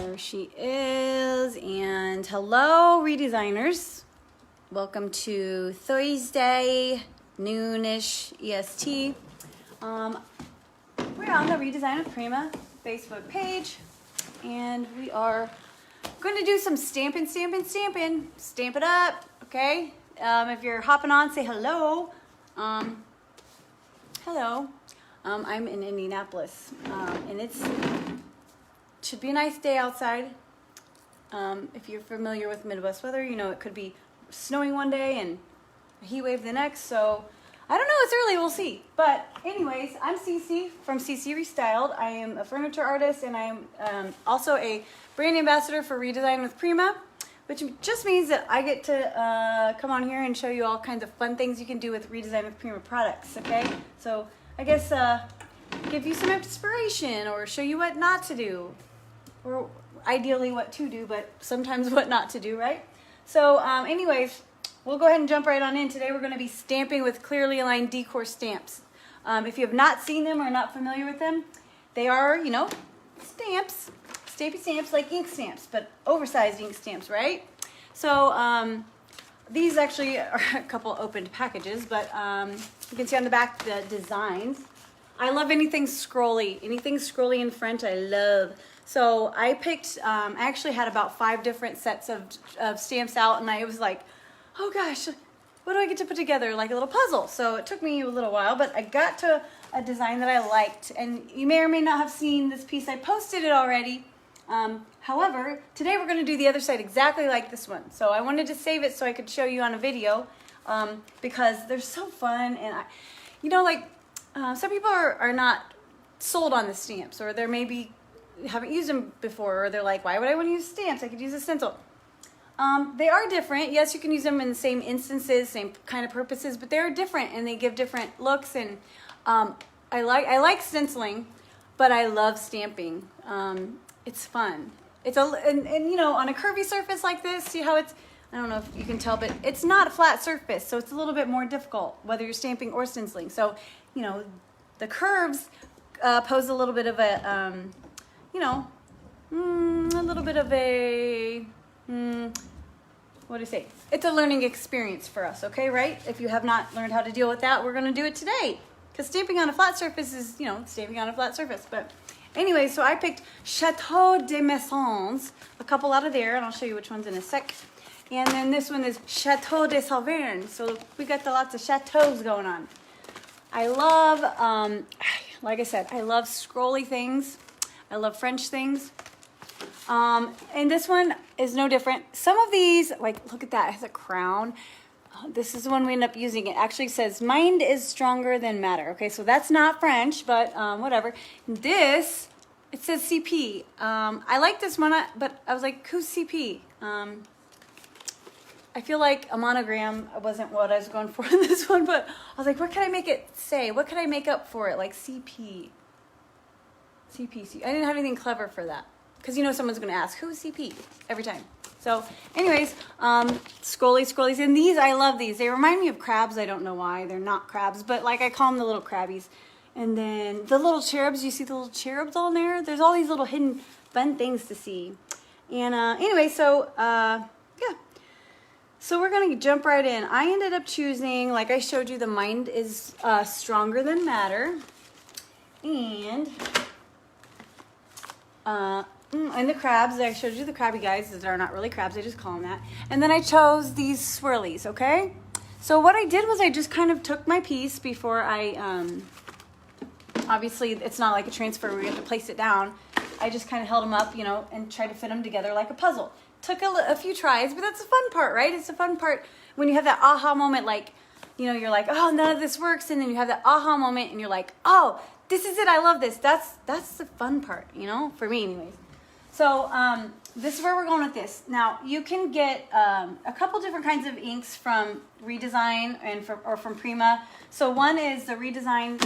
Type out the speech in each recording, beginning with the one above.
There she is. And hello, redesigners. Welcome to Thursday, noonish EST. We're on the Redesign with Prima Facebook page, and we are going to do some stamping. Stamp it up, okay? If you're hopping on, say hello. Hello. I'm in Indianapolis, and it should be a nice day outside. If you're familiar with Midwest weather, you know it could be snowing one day and a heat wave the next. So I don't know, it's early, we'll see. But anyways, I'm Cece from CC ReStyled. I am a furniture artist, and I am also a brand ambassador for Redesign with Prima, which just means that I get to come on here and show you all kinds of fun things you can do with Redesign with Prima products, okay? So I guess give you some inspiration or show you what not to do, or ideally what to do, but sometimes what not to do, right? So anyways, we'll go ahead and jump right on in. Today we're going to be stamping with Clearly Aligned Decor Stamps. If you have not seen them or not familiar with them, they are, you know, stamps, stampy stamps like ink stamps, but oversized ink stamps, right? So these actually are a couple opened packages, but you can see on the back the designs. I love anything scrolly in French, I love. So I picked, I actually had about 5 different sets of stamps out, and I was like, oh gosh, what do I get to put together? Like a little puzzle. So it took me a little while, but I got to a design that I liked, and you may or may not have seen this piece. I posted it already. However, today we're going to do the other side exactly like this one. So I wanted to save it so I could show you on a video, because they're so fun, and you know, like some people are not sold on the stamps, or they're maybe haven't used them before, or they're like, why would I want to use stamps? I could use a stencil. They are different. Yes, you can use them in the same instances, same kind of purposes, but they're different, and they give different looks. And I like stenciling, but I love stamping. It's fun. It's and you know, on a curvy surface like this, see how it's, I don't know if you can tell, but it's not a flat surface, so it's a little bit more difficult whether you're stamping or stenciling. So, you know, the curves pose a little bit of a, you know, a little bit of a, what do you say? It's a learning experience for us, okay, right? If you have not learned how to deal with that, we're going to do it today. Because stamping on a flat surface is, you know, stamping on a flat surface. But anyway, so I picked Chateau de Maisons, a couple out of there, and I'll show you which one's in a sec. And then this one is Chateau de Salverne. So we got lots of chateaus going on. I love, like I said, I love scrolly things. I love French things. And this one is no different. Some of these, like, look at that, it has a crown. This is the one we end up using. It actually says, mind is stronger than matter. Okay, so that's not French, but whatever. This, it says CP. I like this one, but I was like, who's CP? I feel like a monogram wasn't what I was going for in this one, but I was like, what can I make it say? What can I make up for it? Like CP. CP. I didn't have anything clever for that. Because you know someone's going to ask, who's CP? Every time. So anyways, scrollies. And these, I love these. They remind me of crabs. I don't know why. They're not crabs, but like I call them the little crabbies. And then the little cherubs, you see the little cherubs on there? There's all these little hidden fun things to see. And anyway, so yeah. So we're going to jump right in. I ended up choosing, like I showed you, the mind is stronger than matter. And the crabs, I showed you the crabby guys. These are not really crabs, I just call them that. And then I chose these swirlies, okay? So what I did was I just kind of took my piece before I, obviously it's not like a transfer where you have to place it down. I just kind of held them up, you know, and tried to fit them together like a puzzle. Took a few tries, but that's the fun part, right? It's the fun part when you have that aha moment, like, you know, you're like, oh, none of this works. And then you have that aha moment and you're like, oh, this is it, I love this. That's the fun part, you know, for me anyways. So this is where we're going with this. Now, you can get a couple different kinds of inks from Redesign or from Prima. So one is the ReDesigns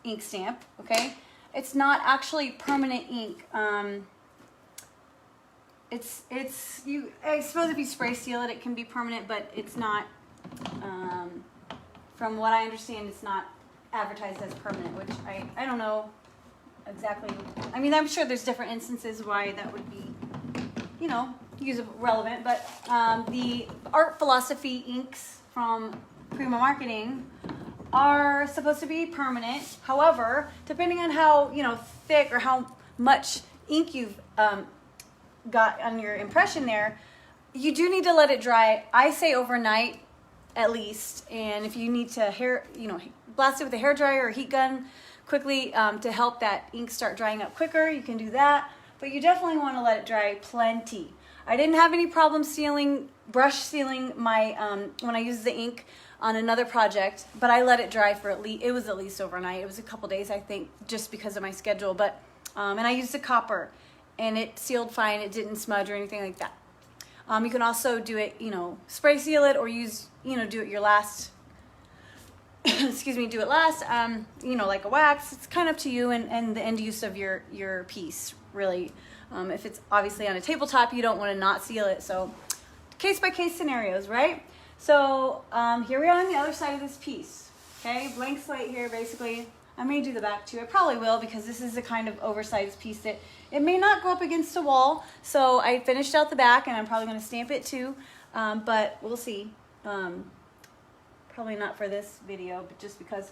Ink Stamp, okay? It's not actually permanent ink. I suppose if you spray seal it, it can be permanent, but it's not, from what I understand, it's not advertised as permanent, which I don't know exactly. I mean, I'm sure there's different instances why that would be you know, use relevant, but the art philosophy inks from Prima Marketing are supposed to be permanent. However, depending on how, you know, thick or how much ink you've got on your impression there, you do need to let it dry. I say overnight at least, and if you need to blast it with a hair dryer or heat gun quickly to help that ink start drying up quicker, you can do that. But you definitely want to let it dry plenty. I didn't have any problem brush sealing my when I used the ink on another project, but I let it dry for at least overnight. It was a couple days, I think, just because of my schedule. But and I used the copper, and it sealed fine. It didn't smudge or anything like that. You can also do it, you know, spray seal it, or use, you know, do it your last. Excuse me, do it last. You know, like a wax. It's kind of up to you and the end use of your piece, really. If it's obviously on a tabletop, you don't want to not seal it. So, case by case scenarios, right? So here we are on the other side of this piece. Okay, blank slate here, basically. I may do the back too. I probably will, because this is the kind of oversized piece that it may not go up against a wall. So I finished out the back, and I'm probably going to stamp it too, but we'll see. Probably not for this video, but just because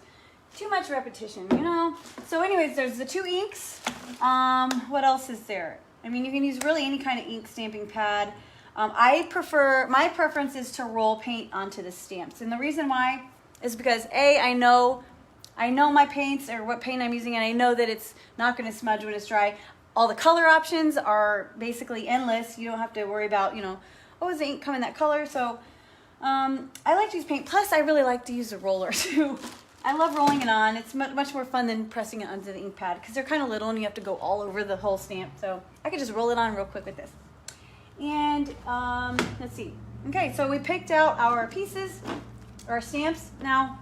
too much repetition, you know. So anyways, there's the two inks. What else is there? I mean, you can use really any kind of ink stamping pad. My preference is to roll paint onto the stamps. And the reason why is because I know my paints, or what paint I'm using, and I know that it's not going to smudge when it's dry. All the color options are basically endless. You don't have to worry about, you know, oh, is the ink coming that color? So I like to use paint. Plus, I really like to use a roller too. I love rolling it on. It's much more fun than pressing it onto the ink pad, because they're kind of little and you have to go all over the whole stamp. So I could just roll it on real quick with this. And let's see. Okay, so we picked out our pieces, our stamps. Now,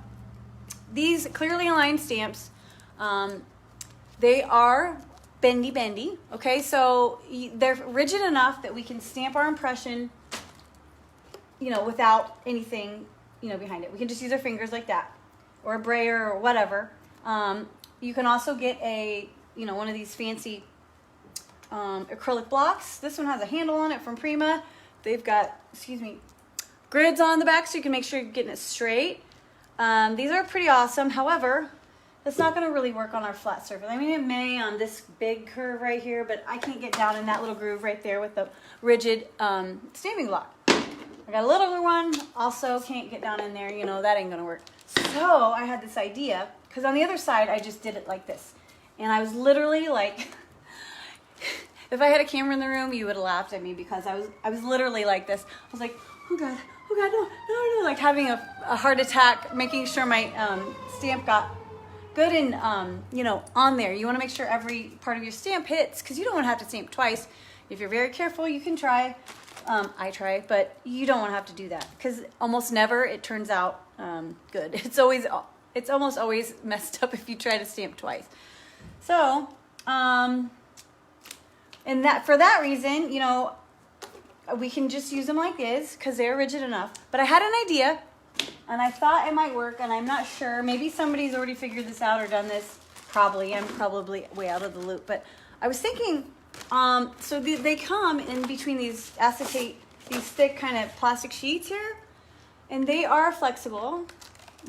these Clearly Aligned stamps, they are bendy. Okay, so they're rigid enough that we can stamp our impression, you know, without anything, you know, behind it. We can just use our fingers like that, or a brayer or whatever. You can also get one of these fancy acrylic blocks. This one has a handle on it from Prima. They've got, grids on the back, so you can make sure you're getting it straight. These are pretty awesome. However, that's not going to really work on our flat surface. I mean, it may on this big curve right here, but I can't get down in that little groove right there with the rigid stamping block. I got a littler one, also can't get down in there. You know, that ain't going to work. So I had this idea, because on the other side, I just did it like this. And I was literally like, if I had a camera in the room, you would have laughed at me, because I was literally like this. I was like, oh God, no, like having a heart attack, making sure my stamp got good and, on there. You want to make sure every part of your stamp hits, because you don't want to have to stamp twice. If you're very careful, you can try. I try, but you don't want to have to do that, because almost never it turns out good. It's almost always messed up if you try to stamp twice. So, and for that reason, we can just use them like this, because they're rigid enough. But I had an idea, and I thought it might work, and I'm not sure. Maybe somebody's already figured this out or done this. Probably. I'm probably way out of the loop. But I was thinking, so they come in between these acetate, these thick kind of plastic sheets here, and they are flexible.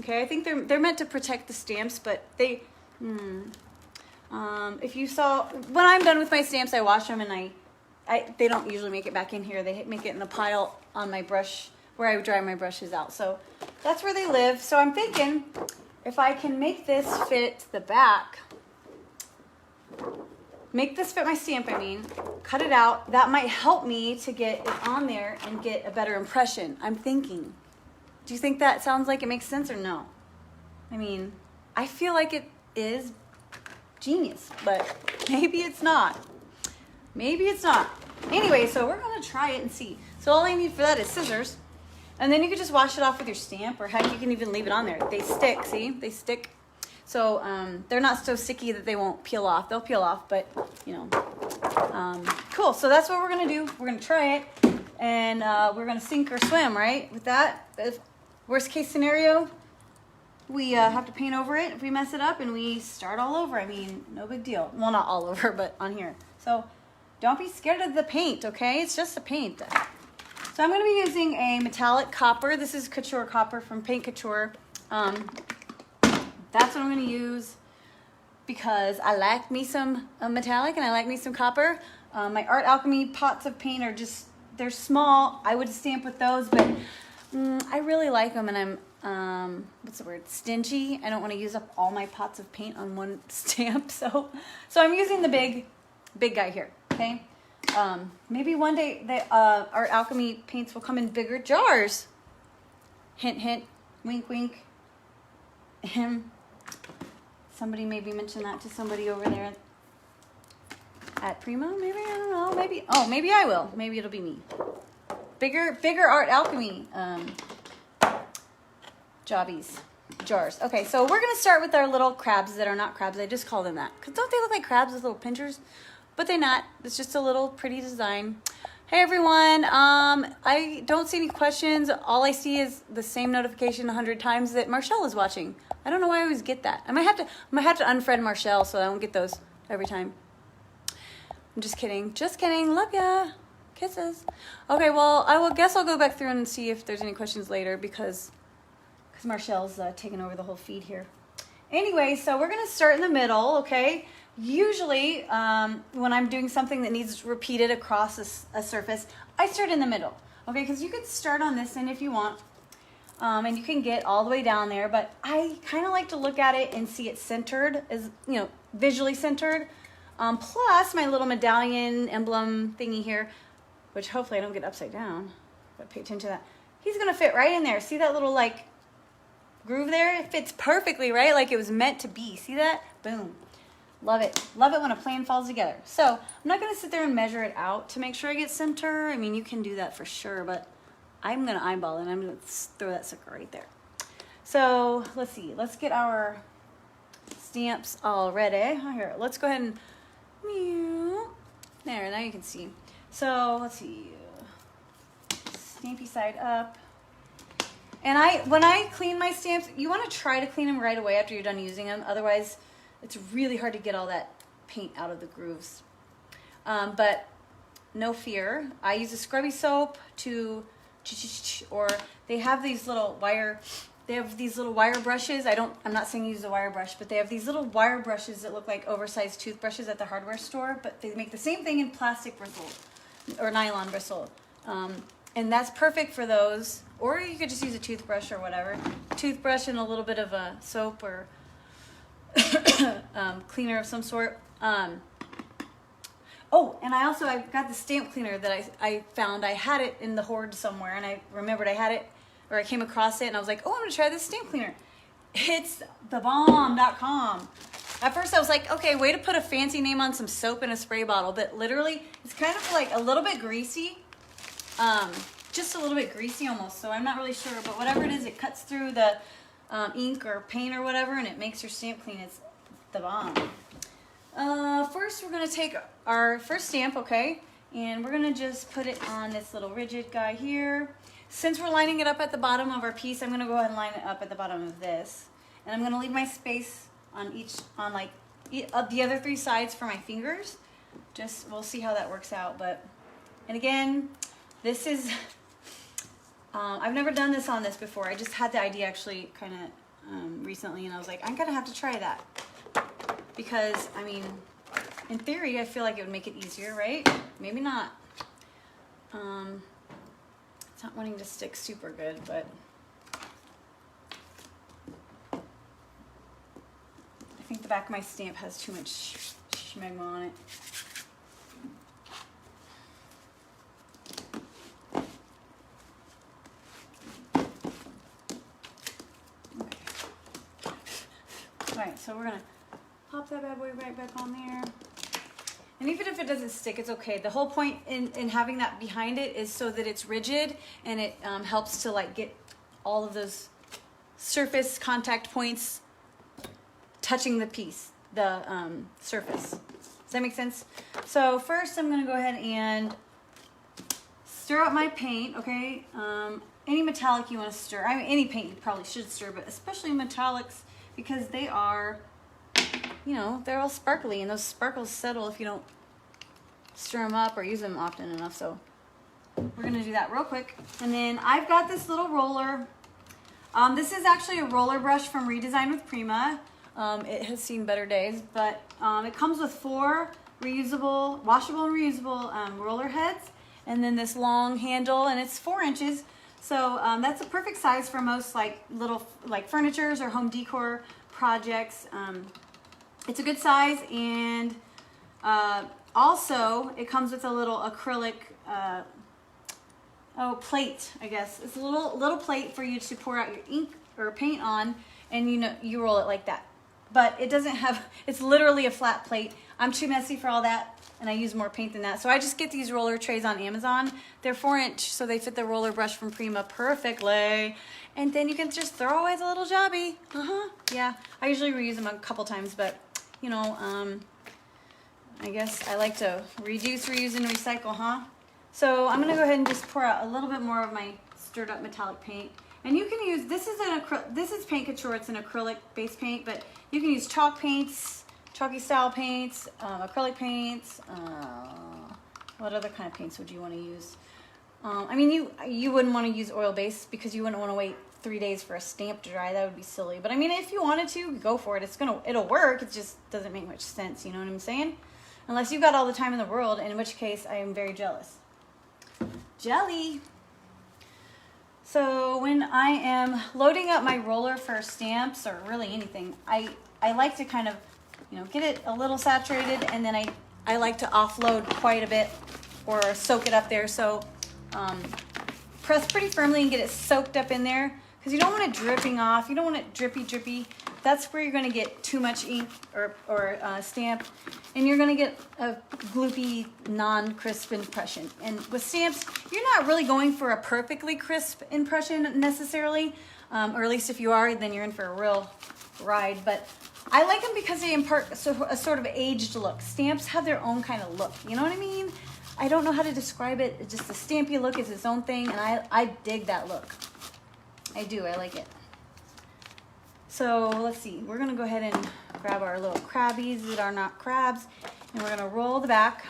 Okay, I think they're meant to protect the stamps, but they, if you saw, when I'm done with my stamps, I wash them, and they don't usually make it back in here. They make it in a pile on my brush where I dry my brushes out. So that's where they live. So I'm thinking, if I can make this fit the back, make this fit my stamp, cut it out. That might help me to get it on there and get a better impression. I'm thinking. Do you think that sounds like it makes sense or no? I feel like it is genius, but maybe it's not. Maybe it's not. Anyway, so we're going to try it and see. So all I need for that is scissors. And then you can just wash it off with your stamp, or heck, you can even leave it on there. They stick, see? They stick. So they're not so sticky that they won't peel off. They'll peel off, but, cool. So that's what we're going to do. We're going to try it, and we're going to sink or swim, right? With that, worst case scenario, we have to paint over it if we mess it up, and we start all over. No big deal. Well, not all over, but on here. So don't be scared of the paint, okay? It's just a paint. So I'm going to be using a metallic copper. This is Couture copper from Paint Couture. That's what I'm going to use because I like me some metallic and I like me some copper. My Art Alchemy pots of paint are just, they're small. I would stamp with those, but I really like them, and I'm, what's the word, stingy. I don't want to use up all my pots of paint on one stamp, so I'm using the big guy here, okay? Maybe one day the Art Alchemy paints will come in bigger jars. Hint, hint, wink, wink. Somebody maybe mentioned that to somebody over there at Primo, maybe, I don't know, maybe, oh, maybe I will. Maybe it'll be me. Bigger Art Alchemy jars. Okay, so we're gonna start with our little crabs that are not crabs. I just call them that. Cause don't they look like crabs with little pinchers? But they're not. It's just a little pretty design. Hey everyone, I don't see any questions. All I see is the same notification 100 times that Marshall is watching. I don't know why I always get that. I might have to unfriend Marshall so I don't get those every time. I'm just kidding. Just kidding. Love ya. Kisses. Okay, well, guess I'll go back through and see if there's any questions later because Marshall's taking over the whole feed here. Anyway, so we're going to start in the middle, okay? Usually, when I'm doing something that needs repeated across a surface, I start in the middle, okay? Because you could start on this end if you want, and you can get all the way down there, but I kind of like to look at it and see it centered, as you know, visually centered. Plus my little medallion emblem thingy here, which hopefully I don't get upside down, but pay attention to that. He's gonna fit right in there. See that little like groove there? It fits perfectly, right? Like it was meant to be. See that? Boom. Love it. Love it when a plan falls together. So I'm not gonna sit there and measure it out to make sure I get center. I mean, you can do that for sure, but I'm gonna eyeball it and I'm gonna throw that sucker right there. So let's see, let's get our stamps all ready. Here, let's go ahead and there, now you can see. So let's see, stampy side up. And when I clean my stamps, you want to try to clean them right away after you're done using them. Otherwise, it's really hard to get all that paint out of the grooves. But no fear. I use a scrubby soap or they have these little wire. They have these little wire brushes. I'm not saying use a wire brush, but they have these little wire brushes that look like oversized toothbrushes at the hardware store, but they make the same thing in plastic bristle or nylon bristle. And that's perfect for those. Or you could just use a toothbrush or whatever. Toothbrush and a little bit of a soap or cleaner of some sort. Oh, and I've got the stamp cleaner that I found. I had it in the hoard somewhere, and I remembered I had it, or I came across it, and I was like, oh, I'm gonna try this stamp cleaner. It's thebomb.com. At first I was like, okay, way to put a fancy name on some soap in a spray bottle, but literally it's kind of like a little bit greasy. Just a little bit greasy almost, so I'm not really sure, but whatever it is, it cuts through the ink or paint or whatever, and it makes your stamp clean. It's the bomb. First we're gonna take our first stamp, okay, and we're gonna just put it on this little rigid guy here. Since we're lining it up at the bottom of our piece, I'm gonna go ahead and line it up at the bottom of this, and I'm gonna leave my space on the other 3 sides for my fingers. We'll see how that works out, and again, this is, I've never done this on this before. I just had the idea actually kind of recently, and I was like, I'm gonna have to try that. Because, I mean, in theory, I feel like it would make it easier, right? Maybe not. It's not wanting to stick super good, but I think the back of my stamp has too much schmegma on it. Okay. All right, so we're gonna pop that bad boy right back on there. And even if it doesn't stick, it's okay. The whole point in having that behind it is so that it's rigid, and it helps to like get all of those surface contact points touching the piece, the surface. Does that make sense? So first I'm gonna go ahead and stir up my paint, okay? Any metallic you wanna stir. I mean, any paint you probably should stir, but especially metallics, because they are, you know, they're all sparkly, and those sparkles settle if you don't stir them up or use them often enough. So we're gonna do that real quick. And then I've got this little roller. This is actually a roller brush from ReDesign with Prima. It has seen better days, but it comes with 4 reusable, washable and reusable roller heads, and then this long handle, and it's 4 inches. So that's a perfect size for most little furnitures or home decor projects. It's a good size, and also it comes with a little acrylic plate, I guess. It's a little plate for you to pour out your ink or paint on, and you roll it like that. But it doesn't have, it's literally a flat plate. I'm too messy for all that, and I use more paint than that. So I just get these roller trays on Amazon. They're 4-inch, so they fit the roller brush from Prima perfectly. And then you can just throw away the little jobby. Yeah, I usually reuse them a couple times, but I guess I like to reduce, reuse, and recycle, huh? So I'm gonna go ahead and just pour out a little bit more of my stirred up metallic paint. And you can use, this is Paint Couture, it's an acrylic base paint, but you can use chalk paints, chalky style paints, acrylic paints. What other kind of paints would you want to use? I mean, you wouldn't want to use oil base because you wouldn't want to wait 3 days for a stamp to dry. That would be silly. But I mean, if you wanted to, go for it. It'll work. It just doesn't make much sense. You know what I'm saying? Unless you've got all the time in the world, in which case I am very jealous. Jelly. So when I am loading up my roller for stamps or really anything, I like to kind of, get it a little saturated, and then I like to offload quite a bit or soak it up there. So press pretty firmly and get it soaked up in there, because you don't want it dripping off. You don't want it drippy. That's where you're going to get too much ink or stamp, and you're going to get a gloopy, non-crisp impression. And with stamps, you're not really going for a perfectly crisp impression necessarily, or at least if you are, then you're in for a real ride. But I like them because they impart a sort of aged look. Stamps have their own kind of look. You know what I mean? I don't know how to describe it. It's just the stampy look is its own thing, and I dig that look. I do. I like it. So let's see. We're going to go ahead and grab our little crabbies that are not crabs, and we're going to roll the back.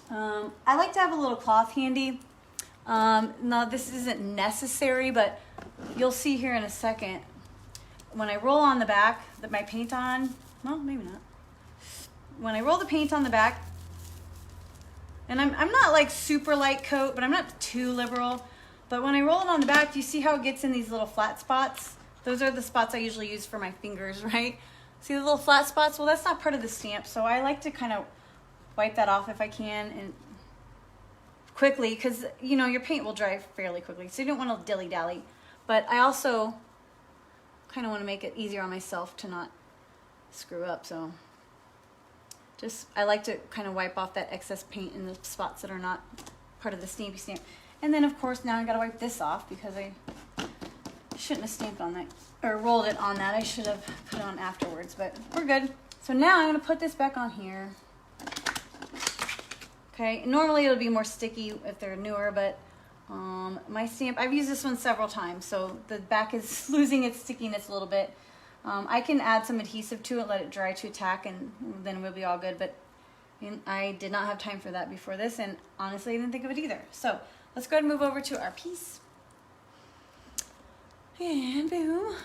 I like to have a little cloth handy. Now, this isn't necessary, but you'll see here in a second. When I roll on the back, my paint on, well, maybe not. When I roll the paint on the back, and I'm not like super light coat, but I'm not too liberal. But when I roll it on the back, do you see how it gets in these little flat spots? Those are the spots I usually use for my fingers, right? See the little flat spots? Well, that's not part of the stamp, so I like to kind of wipe that off if I can, and quickly, because your paint will dry fairly quickly, so you don't want to dilly-dally. But I also kind of want to make it easier on myself to not screw up, so I like to kind of wipe off that excess paint in the spots that are not part of the stampy stamp. And then, of course, now I got to wipe this off because I shouldn't have stamped on that or rolled it on that. I should have put it on afterwards, but we're good. So now I'm going to put this back on here. Okay, normally it'll be more sticky if they're newer, but my stamp, I've used this one several times, so the back is losing its stickiness a little bit. I can add some adhesive to it, let it dry to a tack, and then we'll be all good, but I did not have time for that before this, and honestly I didn't think of it either. So let's go ahead and move over to our piece. And boom.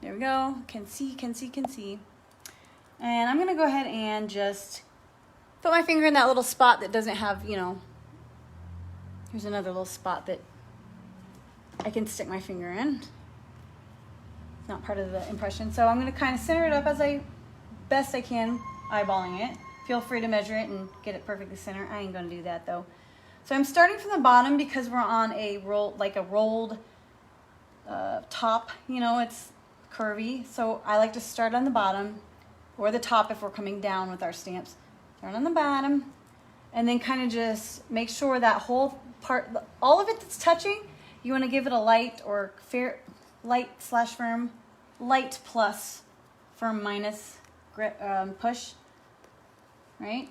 There we go. Can see. And I'm going to go ahead and just put my finger in that little spot that doesn't have, here's another little spot that I can stick my finger in. It's not part of the impression. So I'm going to kind of center it up as best I can, eyeballing it. Feel free to measure it and get it perfectly centered. I ain't going to do that though. So I'm starting from the bottom because we're on a rolled top, it's curvy. So I like to start on the bottom or the top if we're coming down with our stamps. Start on the bottom and then kind of just make sure that whole part, all of it that's touching, you want to give it a light or light/firm, light plus firm minus push, right?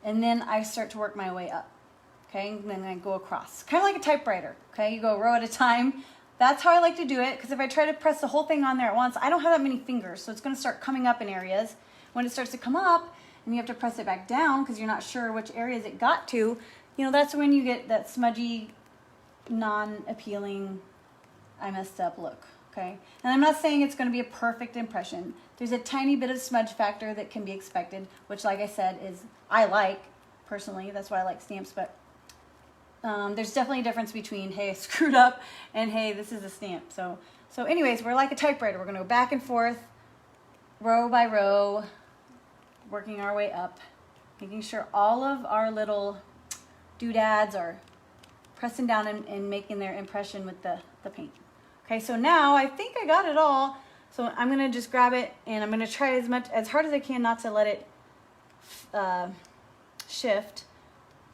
And then I start to work my way up. Okay, and then I go across. Kind of like a typewriter, okay? You go a row at a time. That's how I like to do it, because if I try to press the whole thing on there at once, I don't have that many fingers, so it's going to start coming up in areas. When it starts to come up, and you have to press it back down because you're not sure which areas it got to, you know, that's when you get that smudgy, non-appealing, I messed up look, okay? And I'm not saying it's going to be a perfect impression. There's a tiny bit of smudge factor that can be expected, which, like I said, is I like personally. That's why I like stamps, but there's definitely a difference between, hey, I screwed up, and hey, this is a stamp. So anyways, we're like a typewriter. We're going to go back and forth, row by row, working our way up, making sure all of our little doodads are pressing down and making their impression with the paint. Okay, so now I think I got it all. So I'm going to just grab it, and I'm going to try as hard as I can not to let it shift.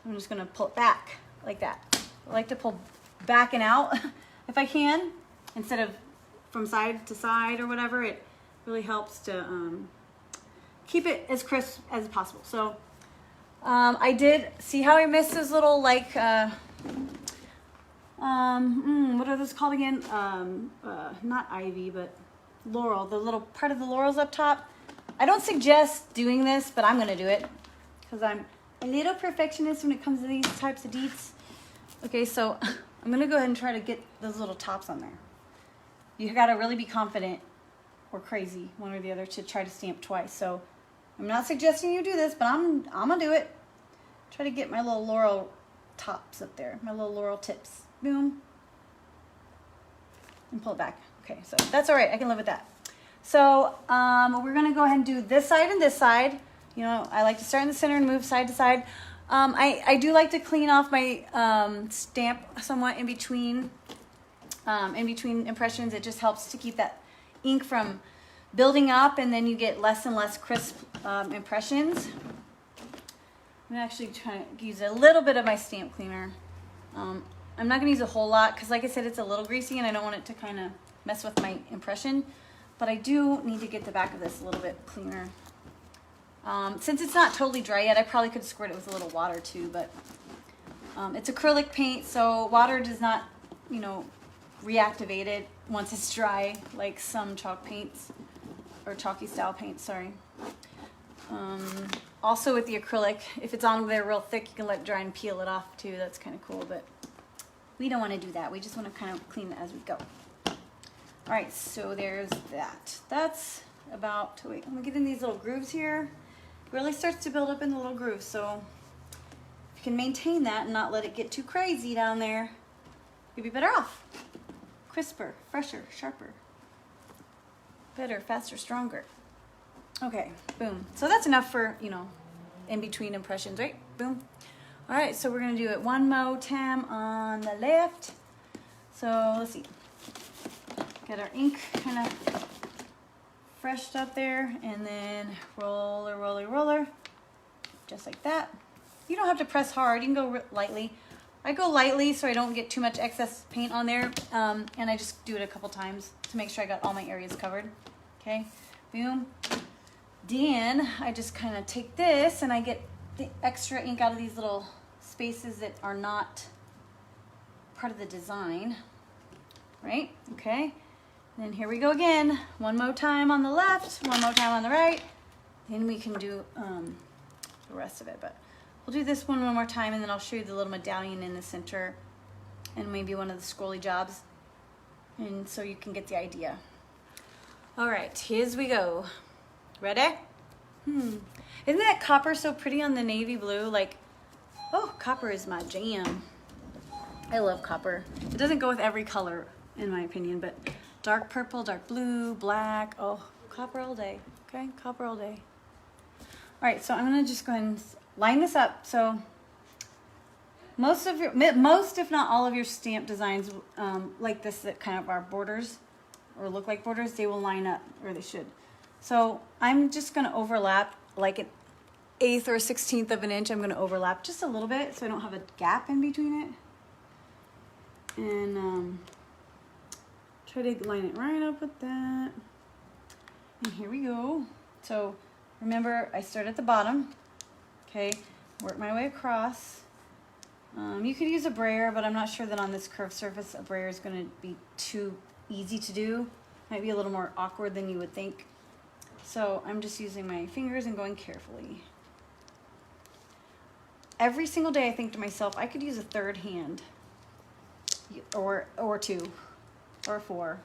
I'm just going to pull it back like that. I like to pull back and out if I can, instead of from side to side or whatever. It really helps to keep it as crisp as possible. So I did see how I missed those little, like, what are those called again? Not ivy, but laurel, the little part of the laurels up top. I don't suggest doing this, but I'm going to do it because I'm a little perfectionist when it comes to these types of deets. Okay, so I'm going to go ahead and try to get those little tops on there. You got to really be confident or crazy, one or the other, to try to stamp twice. So I'm not suggesting you do this, but I'm going to do it. Try to get my little laurel tops up there, my little laurel tips. Boom. And pull it back. Okay, so that's all right. I can live with that. So we're going to go ahead and do this side and this side. You know, I like to start in the center and move side to side. I do like to clean off my stamp somewhat in between impressions. It just helps to keep that ink from building up, and then you get less and less crisp impressions. I'm actually trying to use a little bit of my stamp cleaner. I'm not going to use a whole lot because, like I said, it's a little greasy and I don't want it to kind of mess with my impression. But I do need to get the back of this a little bit cleaner. Since it's not totally dry yet, I probably could squirt it with a little water too. But it's acrylic paint, so water does not, you know, reactivate it once it's dry, like some chalk paints or chalky style paints. Sorry. Also with the acrylic, if it's on there real thick, you can let it dry and peel it off too. That's kind of cool, but we don't want to do that. We just want to kind of clean it as we go. All right, so there's that. That's about, wait, I'm gonna get in these little grooves here. It really starts to build up in the little grooves, so if you can maintain that and not let it get too crazy down there, you'll be better off. Crisper, fresher, sharper, better, faster, stronger. Okay, boom. So that's enough for, you know, in between impressions, right? Boom. All right, so we're gonna do it one more time on the left. So let's see. Get our ink kind of freshed up there, and then roller, roller, roller, just like that. You don't have to press hard. You can go lightly. I go lightly so I don't get too much excess paint on there, and I just do it a couple times to make sure I got all my areas covered. Okay, boom. Then I just kind of take this and I get the extra ink out of these little spaces that are not part of the design, right? Okay, and then here we go again. One more time on the left, one more time on the right. Then we can do the rest of it, but we'll do this one more time, and then I'll show you the little medallion in the center and maybe one of the scrolly jobs, and so you can get the idea. All right, here's we go. Ready? Isn't that copper so pretty on the navy blue? Like, oh, copper is my jam. I love copper. It doesn't go with every color, in my opinion, but dark purple, dark blue, black. Oh, copper all day. Okay, copper all day. All right, so I'm gonna just go ahead and line this up. So most, if not all of your stamp designs like this that kind of are borders or look like borders, they will line up, or they should. So I'm just going to overlap like an 1/8 or 1/16 of an inch. I'm going to overlap just a little bit so I don't have a gap in between it. And try to line it right up with that. And here we go. So remember, I start at the bottom. Okay, work my way across. You could use a brayer, but I'm not sure that on this curved surface a brayer is going to be too easy to do. Might be a little more awkward than you would think. So I'm just using my fingers and going carefully. every single day I think to myself, I could use a third hand or two or four.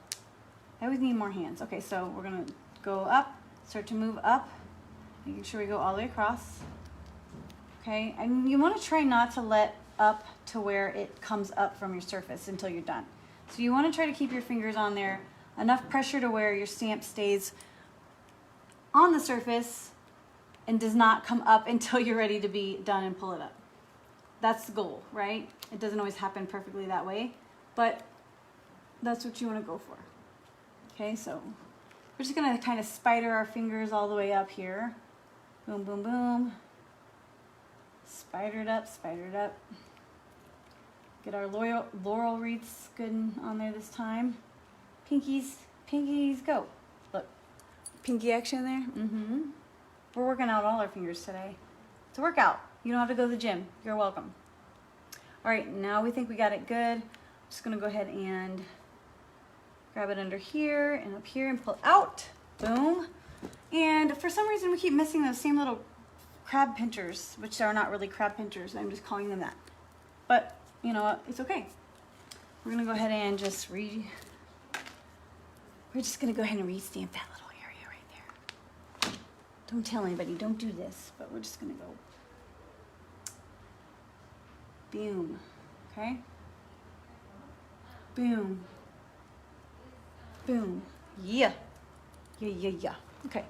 I always need more hands. Okay, so we're gonna go up, start to move up, making sure we go all the way across. Okay, and you want to try not to let up to where it comes up from your surface until you're done. So you want to try to keep your fingers on there, enough pressure to where your stamp stays on the surface and does not come up until you're ready to be done and pull it up. That's the goal, right? It doesn't always happen perfectly that way, but that's what you want to go for. Okay, so we're just going to kind of spider our fingers all the way up here. Boom, boom, boom. Spider it up, spider it up. Get our laurel wreaths good on there this time. Pinkies, pinkies, go. Look, pinky action there. We're working out all our fingers today. It's a workout. You don't have to go to the gym. You're welcome. All right, now we think we got it good. I'm just gonna go ahead and grab it under here and up here and pull it out. Boom. And for some reason we keep missing those same little crab pinchers, which are not really crab pinchers. I'm just calling them that. But you know what? It's okay. We're gonna go ahead and just we're just gonna go ahead and re-stamp that little area right there. Don't tell anybody, don't do this, but we're just gonna go boom, okay? Boom, boom, yeah, yeah, yeah, yeah. Okay,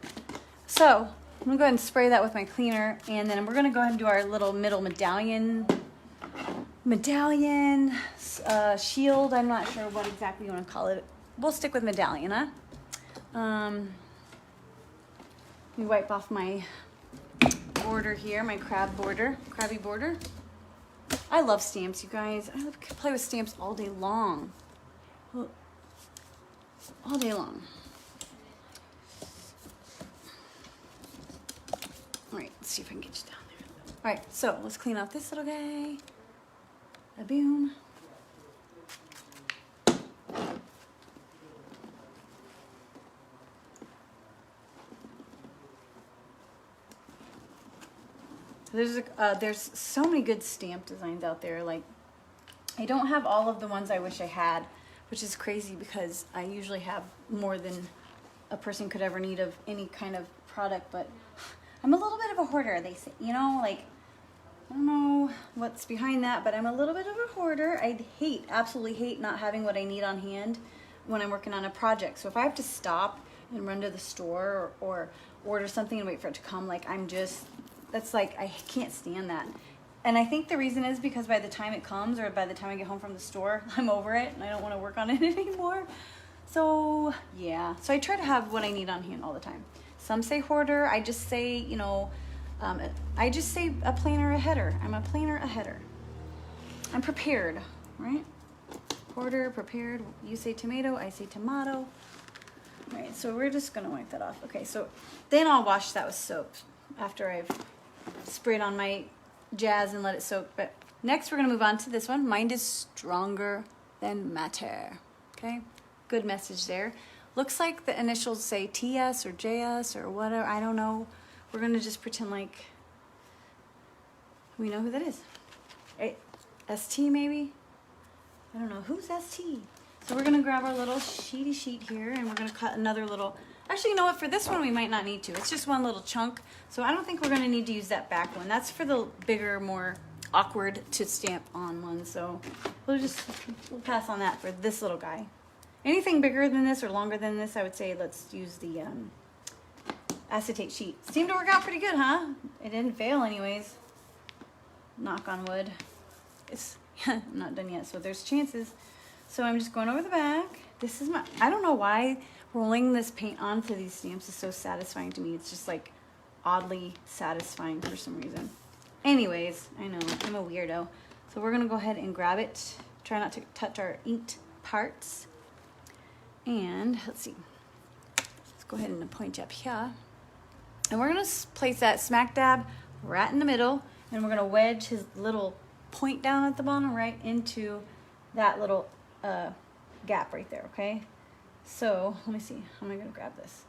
so I'm gonna go ahead and spray that with my cleaner, and then we're gonna go ahead and do our little middle medallion shield. I'm not sure what exactly you want to call it. We'll stick with medallion, huh? Let me wipe off my border here, my crabby border. I love stamps, you guys. I could play with stamps all day long. All day long. All right, let's see if I can get you down there. All right, so let's clean out this little guy. A boom. There's so many good stamp designs out there. Like, I don't have all of the ones I wish I had, which is crazy because I usually have more than a person could ever need of any kind of product, but I'm a little bit of a hoarder, they say, you know, like, I don't know what's behind that, but I'm a little bit of a hoarder. I absolutely hate not having what I need on hand when I'm working on a project. So if I have to stop and run to the store or order something and wait for it to come, like, that's like, I can't stand that. And I think the reason is because by the time it comes or by the time I get home from the store, I'm over it and I don't want to work on it anymore. So yeah, so I try to have what I need on hand all the time. Some say hoarder, I just say, you know, I just say a planner, a header. I'm a planner, a header. I'm prepared, right? Hoarder, prepared. You say tomato, I say tomato. All right, so we're just gonna wipe that off. Okay, so then I'll wash that with soap after I've sprayed on my jazz and let it soak. But next we're gonna move on to this one. Mind is stronger than matter. Okay, good message there. Looks like the initials say TS or JS or whatever, I don't know. We're gonna just pretend like we know who that is. ST maybe? I don't know, who's ST? So we're gonna grab our little sheet here and we're gonna cut another little, actually, you know what, for this one we might not need to. It's just one little chunk. So I don't think we're gonna need to use that back one. That's for the bigger, more awkward to stamp on one. So we'll pass on that for this little guy. Anything bigger than this or longer than this, I would say let's use the acetate sheet. Seemed to work out pretty good, huh? It didn't fail anyways. Knock on wood. It's I'm not done yet, so there's chances. So I'm just going over the back. This is I don't know why rolling this paint onto these stamps is so satisfying to me. It's just like oddly satisfying for some reason. Anyways, I know, I'm a weirdo. So we're gonna go ahead and grab it. Try not to touch our inked parts. And let's see. Let's go ahead and point up here. And we're gonna place that smack dab right in the middle, and we're gonna wedge his little point down at the bottom right into that little gap right there, okay? So let me see, how am I gonna grab this?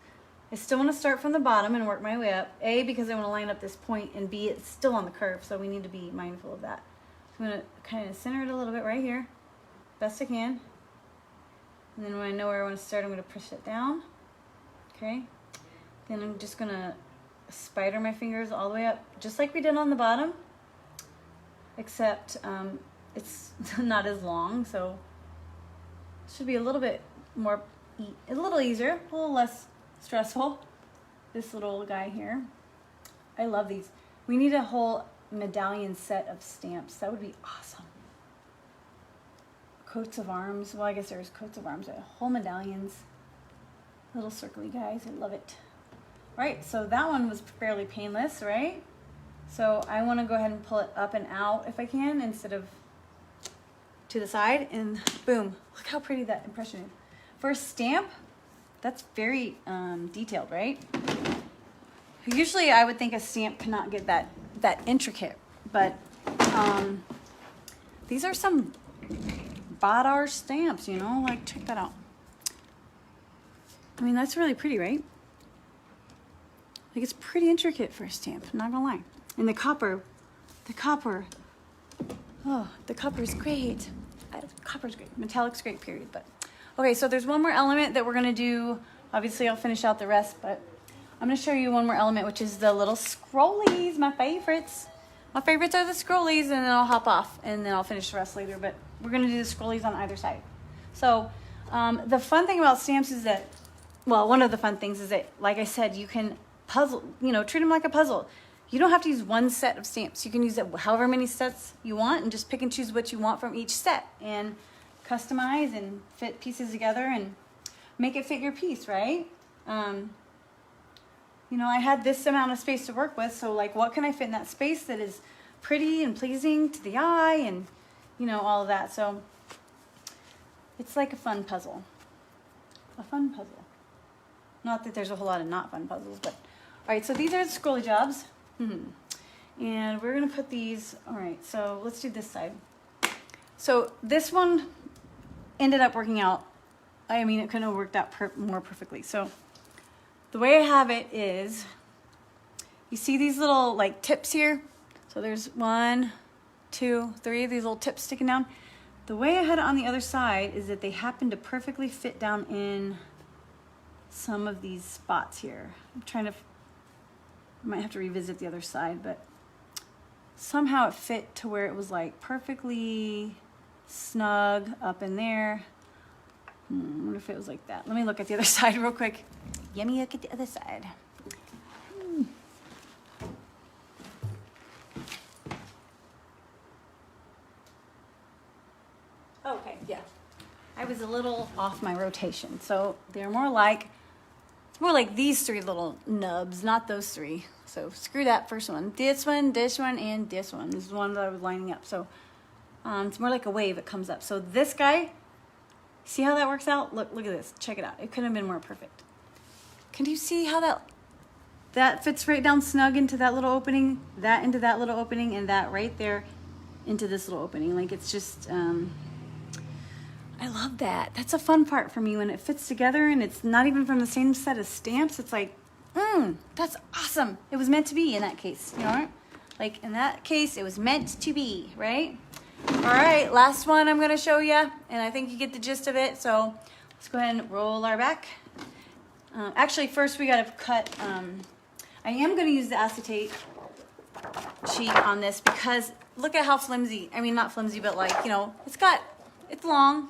I still want to start from the bottom and work my way up. A, because I want to line up this point, and B, it's still on the curve, so we need to be mindful of that. So I'm going to kind of center it a little bit right here, best I can. And then when I know where I want to start, I'm going to push it down. Okay. Then I'm just going to spider my fingers all the way up, just like we did on the bottom, except it's not as long, so it should be a little bit more, a little easier, a little less stressful. This little guy here. I love these. We need a whole medallion set of stamps. That would be awesome. Coats of arms. Well, I guess there's coats of arms. Whole medallions. Little circly guys. I love it. Right, so that one was fairly painless, right? So I want to go ahead and pull it up and out if I can, instead of to the side, and boom. Look how pretty that impression is. For a stamp, that's very detailed, right? Usually I would think a stamp cannot get that intricate, but these are some badass stamps, you know, like check that out. I mean, that's really pretty, right? Like, it's pretty intricate for a stamp, not gonna lie. And the copper, oh, the copper is great. Copper's great, metallic's great, period. But okay, so there's one more element that we're gonna do. Obviously, I'll finish out the rest, but I'm gonna show you one more element, which is the little scrollies, my favorites. My favorites are the scrollies, and then I'll hop off, and then I'll finish the rest later, but we're gonna do the scrollies on either side. So the fun thing about stamps is that, well, one of the fun things is that, like I said, you can puzzle, you know, treat them like a puzzle. You don't have to use one set of stamps. You can use it however many sets you want, and just pick and choose what you want from each set and customize and fit pieces together and make it fit your piece, right? You know, I had this amount of space to work with, so like, what can I fit in that space that is pretty and pleasing to the eye, and you know, all of that. So it's like a fun puzzle. A fun puzzle. Not that there's a whole lot of not fun puzzles, but all right, so these are the scrolly jobs. And we're gonna put these, all right, so let's do this side. So this one ended up working out. I mean, it couldn't have worked out more perfectly. So the way I have it is, you see these little like tips here? So there's 1, 2, 3 of these little tips sticking down. The way I had it on the other side is that they happen to perfectly fit down in some of these spots here. I'm trying to, I might have to revisit the other side, but somehow it fit to where it was like perfectly snug up in there. I wonder if it was like that. Let me look at the other side real quick. Let me look at the other side. Okay, yeah. I was a little off my rotation. So they're more like, it's more like these 3 little nubs, not those 3. So screw that first one. This one, and this one. This is the one that I was lining up. So it's more like a wave that comes up. So this guy, see how that works out? Look at this. Check it out. It couldn't have been more perfect. Can you see how that fits right down snug into that little opening, that into that little opening, and that right there into this little opening? Like, it's just, I love that. That's a fun part for me, when it fits together and it's not even from the same set of stamps. It's like, that's awesome. It was meant to be in that case, you know? Like, in that case, it was meant to be, right? All right, last one I'm gonna show you, and I think you get the gist of it. So let's go ahead and roll our back. Actually, first we gotta cut, I am gonna use the acetate sheet on this, because look at how flimsy, I mean, not flimsy, but like, you know, it's long.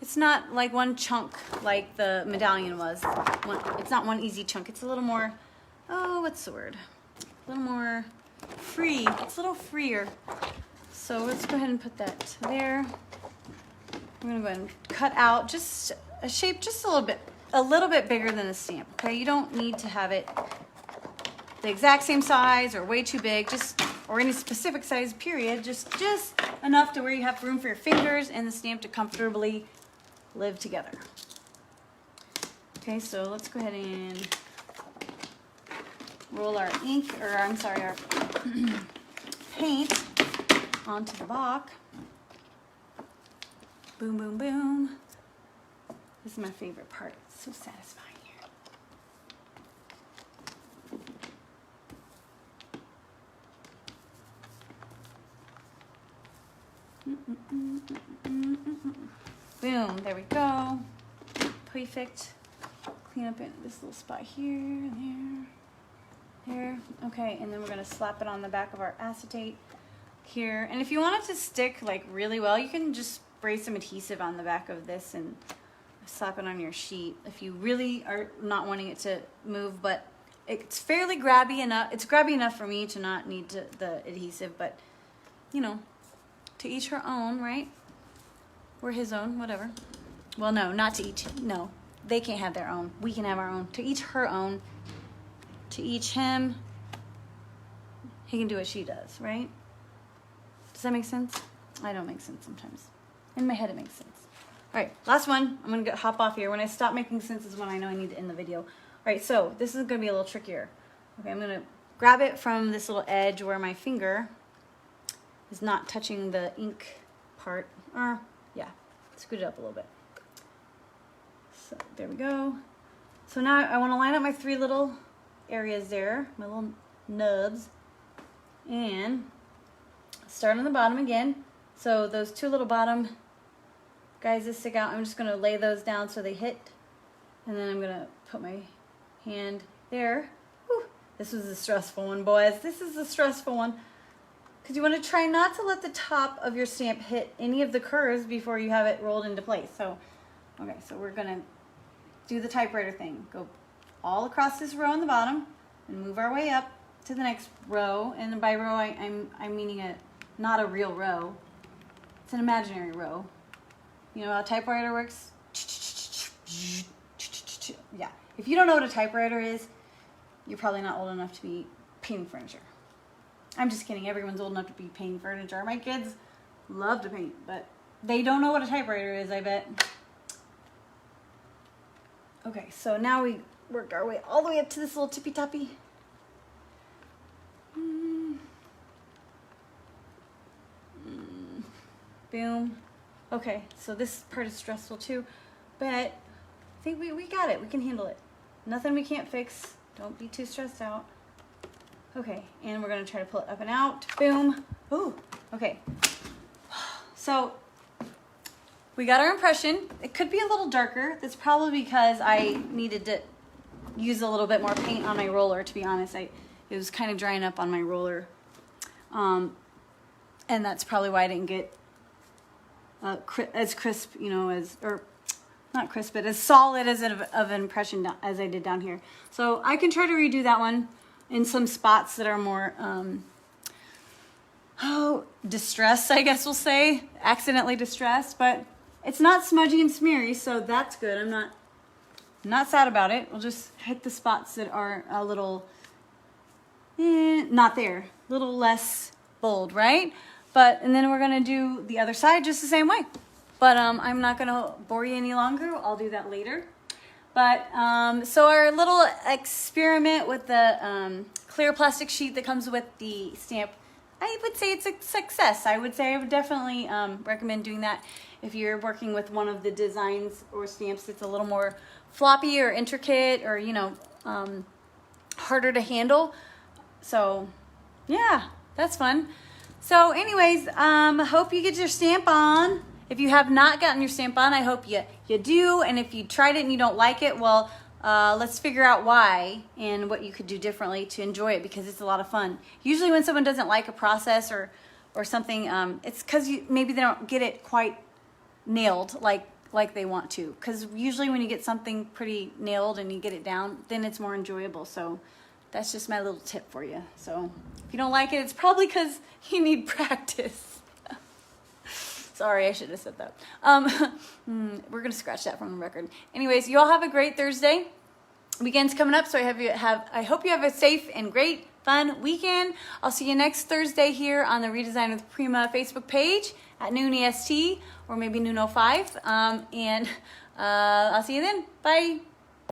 It's not like one chunk like the medallion was. It's not one easy chunk. It's a little more, oh, what's the word? A little more free. It's a little freer. So let's go ahead and put that there. I'm gonna go ahead and cut out just a shape just a little bit bigger than a stamp, okay? You don't need to have it the exact same size or way too big, or any specific size, period. Just enough to where you have room for your fingers and the stamp to comfortably live together. Okay, so let's go ahead and roll our ink, or I'm sorry, our paint onto the block. Boom, boom, boom. This is my favorite part. It's so satisfying here. Boom, there we go. Perfect. Clean up in this little spot here and there. Okay, and then we're gonna slap it on the back of our acetate here. And if you want it to stick like really well, you can just spray some adhesive on the back of this and slap it on your sheet if you really are not wanting it to move, but it's fairly grabby enough. It's grabby enough for me to not need the adhesive, but you know, to each her own, right? Or his own, whatever. Well, no, not to each, no. They can't have their own. We can have our own. To each her own. To each him. He can do what she does, right? Does that make sense? I don't make sense sometimes. In my head it makes sense. All right, last one. I'm gonna hop off here. When I stop making sense is when I know I need to end the video. All right, so this is gonna be a little trickier. Okay, I'm gonna grab it from this little edge where my finger is not touching the ink part. Yeah, scoot it up a little bit. So there we go. So now I want to line up my 3 little areas there, my little nubs, and start on the bottom again. So those 2 little bottom guys that stick out, I'm just going to lay those down so they hit, and then I'm going to put my hand there. Whew. This was a stressful one, boys. This is a stressful one. Because you want to try not to let the top of your stamp hit any of the curves before you have it rolled into place. So, okay, so we're going to do the typewriter thing. Go all across this row on the bottom and move our way up to the next row. And by row, I'm meaning not a real row. It's an imaginary row. You know how a typewriter works? Yeah. If you don't know what a typewriter is, you're probably not old enough to be painting furniture. I'm just kidding. Everyone's old enough to be painting furniture. My kids love to paint, but they don't know what a typewriter is, I bet. Okay, so now we work our way all the way up to this little tippy-toppy. Boom. Okay, so this part is stressful too, but I think we got it. We can handle it. Nothing we can't fix. Don't be too stressed out. Okay, and we're gonna try to pull it up and out. Boom. Ooh, okay. So we got our impression. It could be a little darker. That's probably because I needed to use a little bit more paint on my roller, to be honest. It was kind of drying up on my roller. And that's probably why I didn't get as crisp, you know, or not crisp, but as solid as of an impression as I did down here. So I can try to redo that one in some spots that are more, distressed, I guess we'll say. Accidentally distressed, but it's not smudgy and smeary, so that's good. I'm not sad about it. We'll just hit the spots that are a little, not there. A little less bold, right? And then we're gonna do the other side just the same way. But I'm not gonna bore you any longer. I'll do that later. But so our little experiment with the clear plastic sheet that comes with the stamp, I would say it's a success. I would say I would definitely recommend doing that if you're working with one of the designs or stamps that's a little more floppy or intricate or, you know, harder to handle. So yeah, that's fun. So anyways, hope you get your stamp on. If you have not gotten your stamp on, I hope you do. And if you tried it and you don't like it, well, let's figure out why and what you could do differently to enjoy it, because it's a lot of fun. Usually when someone doesn't like a process or something, it's because maybe they don't get it quite nailed like they want to. Because usually when you get something pretty nailed and you get it down, then it's more enjoyable. So that's just my little tip for you. So if you don't like it, it's probably because you need practice. Sorry, I should have said that. We're gonna scratch that from the record. Anyways, you all have a great Thursday. Weekend's coming up, so I hope you have a safe and great, fun weekend. I'll see you next Thursday here on the Redesign with Prima Facebook page at noon EST, or maybe noon 05. And I'll see you then. Bye.